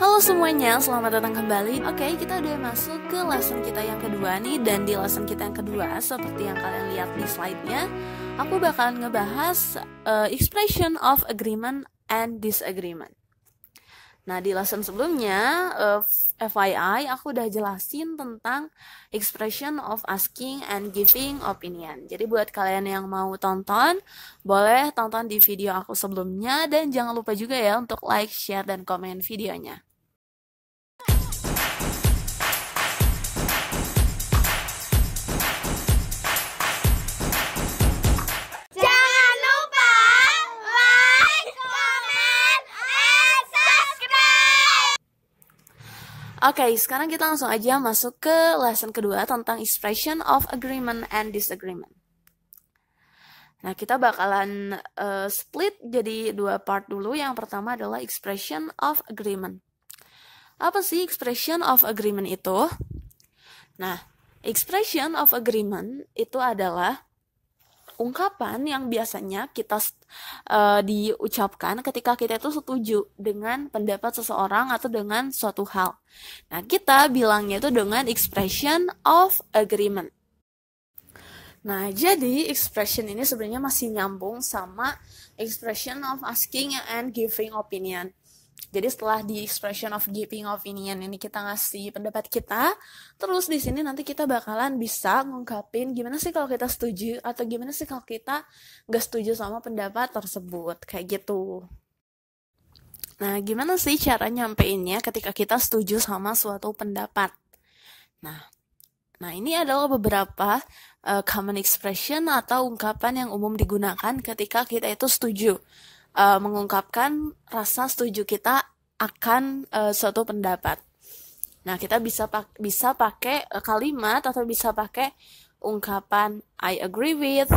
Halo semuanya, selamat datang kembali. Oke, kita udah masuk ke lesson kita yang kedua nih. Dan di lesson kita yang kedua, seperti yang kalian lihat di slide-nya, aku bakalan ngebahas expression of agreement and disagreement. Nah, di lesson sebelumnya, FYI, aku udah jelasin tentang expression of asking and giving opinion. Jadi buat kalian yang mau tonton, boleh tonton di video aku sebelumnya. Dan jangan lupa juga ya untuk like, share, dan komen videonya. Oke, sekarang kita langsung aja masuk ke lesson kedua tentang expression of agreement and disagreement. Nah, kita bakalan split jadi dua part dulu. Yang pertama adalah expression of agreement. Apa sih expression of agreement itu? Nah, expression of agreement itu adalah ungkapan yang biasanya kita diucapkan ketika kita itu setuju dengan pendapat seseorang atau dengan suatu hal. Nah, kita bilangnya itu dengan expression of agreement. Nah, jadi expression ini sebenarnya masih nyambung sama expression of asking and giving opinion. Jadi setelah di expression of giving opinion ini kita ngasih pendapat kita, terus di sini nanti kita bakalan bisa ngungkapin gimana sih kalau kita setuju atau gimana sih kalau kita nggak setuju sama pendapat tersebut, kayak gitu. Nah, gimana sih cara nyampeinnya ketika kita setuju sama suatu pendapat? Nah, ini adalah beberapa common expression atau ungkapan yang umum digunakan ketika kita itu setuju. Mengungkapkan rasa setuju kita akan suatu pendapat. Nah, kita bisa pakai kalimat atau bisa pakai ungkapan I agree with.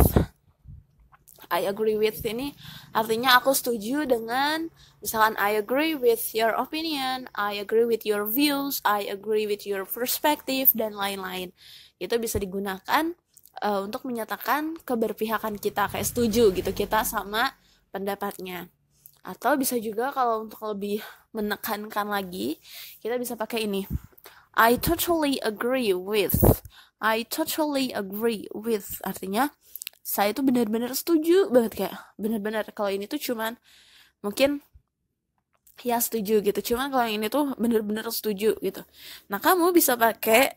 I agree with ini artinya aku setuju dengan, misalkan I agree with your opinion, I agree with your views, I agree with your perspective, dan lain-lain. Itu bisa digunakan untuk menyatakan keberpihakan kita, kayak setuju gitu kita sama pendapatnya. Atau bisa juga kalau untuk lebih menekankan lagi, kita bisa pakai ini. I totally agree with. I totally agree with. Artinya, saya tuh benar-benar setuju banget, kayak benar-benar. Kalau ini tuh cuman mungkin ya setuju gitu. Cuman kalau yang ini tuh benar-benar setuju gitu. Nah, kamu bisa pakai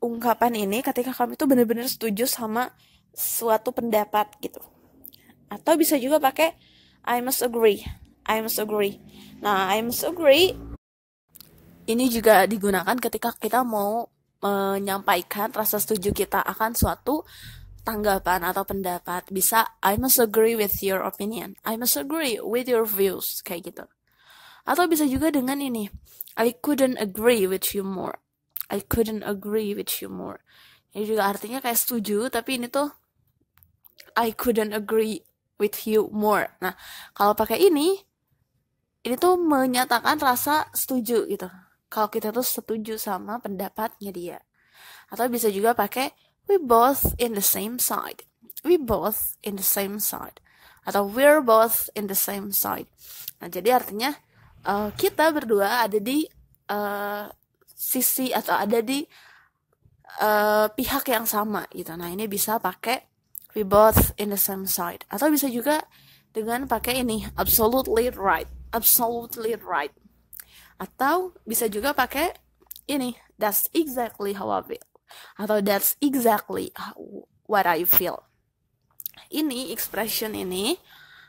ungkapan ini ketika kamu tuh benar-benar setuju sama suatu pendapat gitu. Atau bisa juga pakai I must agree. I must agree. Nah, I must agree ini juga digunakan ketika kita mau menyampaikan rasa setuju kita akan suatu tanggapan atau pendapat. Bisa I must agree with your opinion. I must agree with your views, kayak gitu. Atau bisa juga dengan ini, I couldn't agree with you more. I couldn't agree with you more. Ini juga artinya kayak setuju, tapi ini tuh I couldn't agree with you more. Nah, kalau pakai ini tuh menyatakan rasa setuju gitu. Kalau kita tuh setuju sama pendapatnya dia. Atau bisa juga pakai we both in the same side. We both in the same side. Atau we're both in the same side. Nah, jadi artinya kita berdua ada di sisi atau ada di pihak yang sama gitu. Nah, ini bisa pakai we both in the same side. Atau bisa juga dengan pakai ini, absolutely right. Absolutely right. Atau bisa juga pakai ini, that's exactly how I feel. Atau that's exactly what I feel. Ini expression ini,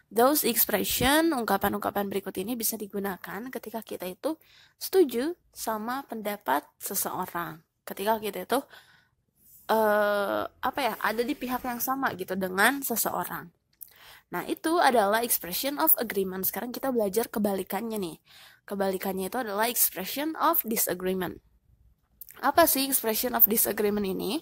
those expression, ungkapan-ungkapan berikut ini bisa digunakan ketika kita itu setuju sama pendapat seseorang. Ketika kita itu ada di pihak yang sama gitu dengan seseorang. Nah, itu adalah expression of agreement. Sekarang kita belajar kebalikannya nih. Kebalikannya itu adalah expression of disagreement. Apa sih expression of disagreement ini?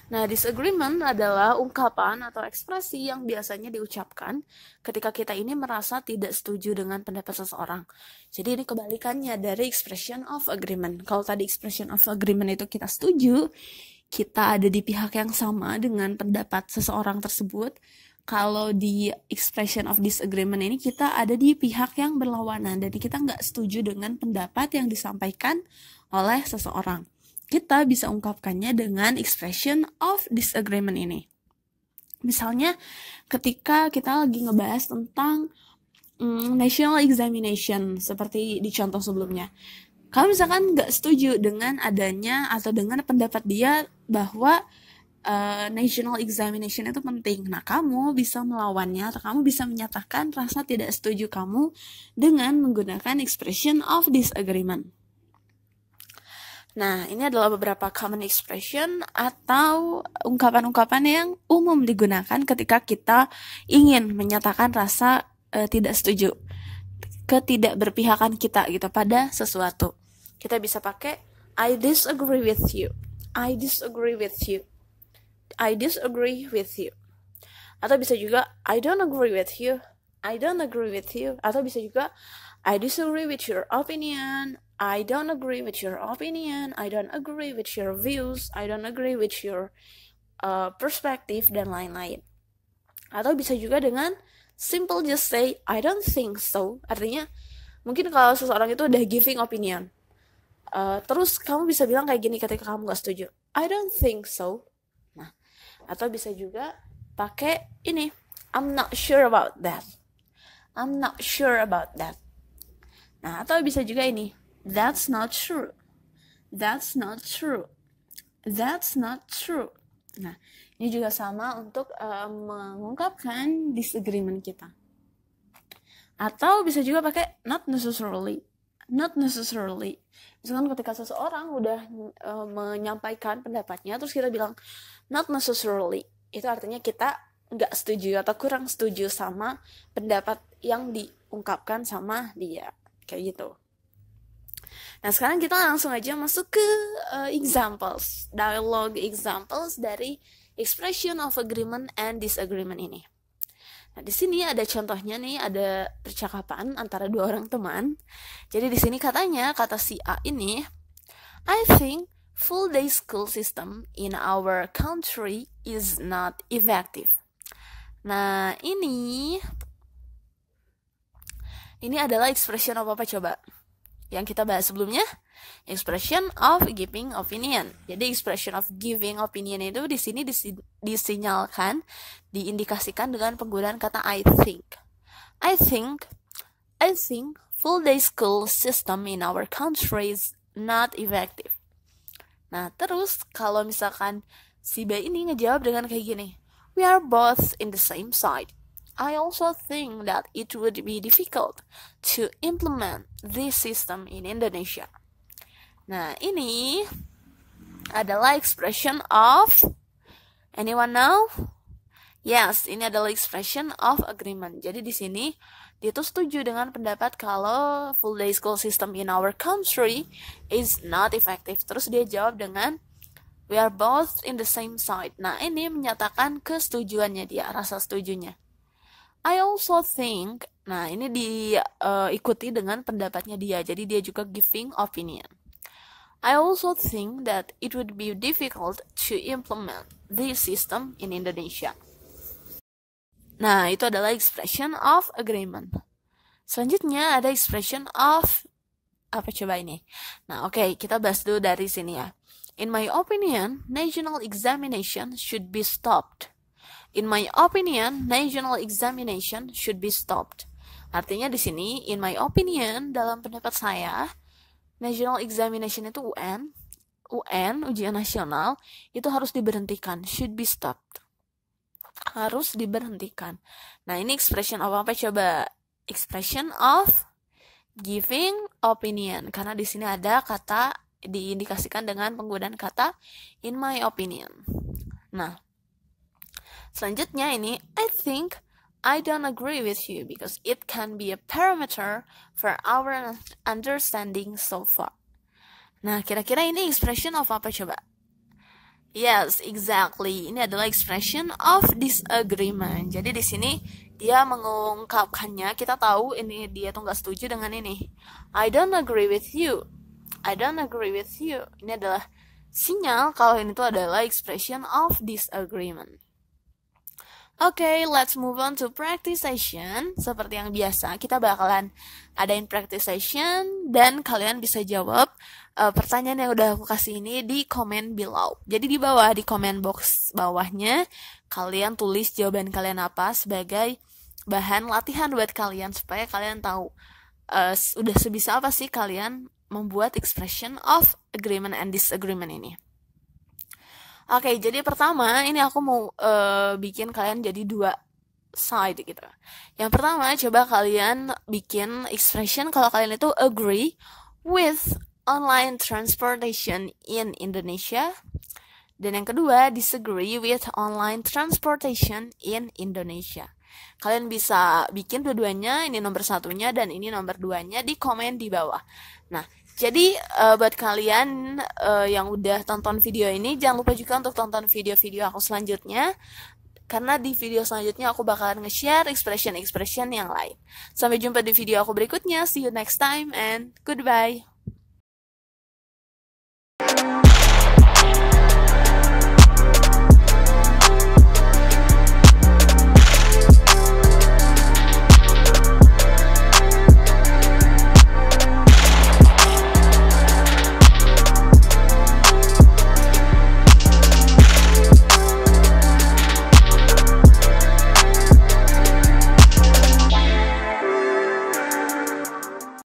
Nah, disagreement adalah ungkapan atau ekspresi yang biasanya diucapkan ketika kita ini merasa tidak setuju dengan pendapat seseorang. Jadi ini kebalikannya dari expression of agreement. Kalau tadi expression of agreement itu kita setuju, kita ada di pihak yang sama dengan pendapat seseorang tersebut. kalau di expression of disagreement ini kita ada di pihak yang berlawanan, jadi kita nggak setuju dengan pendapat yang disampaikan oleh seseorang. Kita bisa ungkapkannya dengan expression of disagreement ini. Misalnya ketika kita lagi ngebahas tentang national examination seperti di contoh sebelumnya, kamu misalkan nggak setuju dengan adanya atau dengan pendapat dia bahwa national examination itu penting. Nah, kamu bisa melawannya atau kamu bisa menyatakan rasa tidak setuju kamu dengan menggunakan expression of disagreement. Nah, ini adalah beberapa common expression atau ungkapan-ungkapan yang umum digunakan ketika kita ingin menyatakan rasa tidak setuju, ketidakberpihakan kita gitu pada sesuatu. Kita bisa pakai I disagree with you. I disagree with you. I disagree with you. Atau bisa juga I don't agree with you. I don't agree with you. Atau bisa juga I disagree with your opinion. I don't agree with your opinion. I don't agree with your views. I don't agree with your perspective dan lain-lain. Atau bisa juga dengan simple just say I don't think so. Artinya mungkin kalau seseorang itu udah giving opinion, terus kamu bisa bilang kayak gini ketika kamu gak setuju, I don't think so. Nah, atau bisa juga pakai ini I'm not sure about that. I'm not sure about that. Nah, atau bisa juga ini that's not true. That's not true. That's not true. Nah, ini juga sama untuk mengungkapkan disagreement kita. Atau bisa juga pakai not necessarily. Not necessarily. Misalkan ketika seseorang udah menyampaikan pendapatnya, terus kita bilang not necessarily, itu artinya kita nggak setuju atau kurang setuju sama pendapat yang diungkapkan sama dia, kayak gitu. Nah, sekarang kita langsung aja masuk ke examples, dialogue examples dari expression of agreement and disagreement ini. Nah, di sini ada contohnya nih, ada percakapan antara dua orang teman. Jadi di sini katanya, kata si A ini, I think full day school system in our country is not effective. Nah, ini adalah expression of apa coba? Yang kita bahas sebelumnya, expression of giving opinion. Jadi expression of giving opinion itu di sini disinyalkan, diindikasikan dengan penggunaan kata I think. I think full day school system in our country is not effective. Nah, terus kalau misalkan si B ini ngejawab dengan kayak gini, we are both in the same side. I also think that it would be difficult to implement this system in Indonesia. Nah, ini adalah expression of, anyone know? Yes, ini adalah expression of agreement. Jadi di sini dia tuh setuju dengan pendapat kalau full day school system in our country is not effective. Terus dia jawab dengan we are both in the same side. Nah, ini menyatakan kesetujuannya dia, rasa setujunya. I also think, nah ini diikuti dengan pendapatnya dia, jadi dia juga giving opinion. I also think that it would be difficult to implement this system in Indonesia. Nah, itu adalah expression of agreement. Selanjutnya ada expression of, apa coba ini? Nah, oke, kita bahas dulu dari sini ya. In my opinion, national examination should be stopped. In my opinion, national examination should be stopped. Artinya di sini, in my opinion, dalam pendapat saya, national examination itu UN, ujian nasional, itu harus diberhentikan, should be stopped. Harus diberhentikan. Nah, ini expression of apa coba? Expression of giving opinion. Karena di sini ada kata, diindikasikan dengan penggunaan kata in my opinion. Nah, selanjutnya ini, I think I don't agree with you because it can be a parameter for our understanding so far. Nah, kira-kira ini expression of apa coba? Yes, exactly. Ini adalah expression of disagreement. Jadi di sini dia mengungkapkannya, kita tahu ini dia tuh nggak setuju dengan ini. I don't agree with you. I don't agree with you. Ini adalah sinyal kalau ini tuh adalah expression of disagreement. Oke, let's move on to practice session. Seperti yang biasa, kita bakalan adain practice session dan kalian bisa jawab pertanyaan yang udah aku kasih ini di comment below. Jadi di bawah, di comment box bawahnya, kalian tulis jawaban kalian apa sebagai bahan latihan buat kalian supaya kalian tahu udah sebisa apa sih kalian membuat expression of agreement and disagreement ini. Oke, jadi pertama ini aku mau bikin kalian jadi dua side gitu. Yang pertama, coba kalian bikin expression kalau kalian itu agree with online transportation in Indonesia. Dan yang kedua, disagree with online transportation in Indonesia. Kalian bisa bikin dua-duanya, ini nomor satunya dan ini nomor duanya di komen di bawah. Nah, jadi buat kalian yang udah tonton video ini, jangan lupa juga untuk tonton video-video aku selanjutnya. Karena di video selanjutnya aku bakalan nge-share expression-expression yang lain. Sampai jumpa di video aku berikutnya. See you next time and goodbye.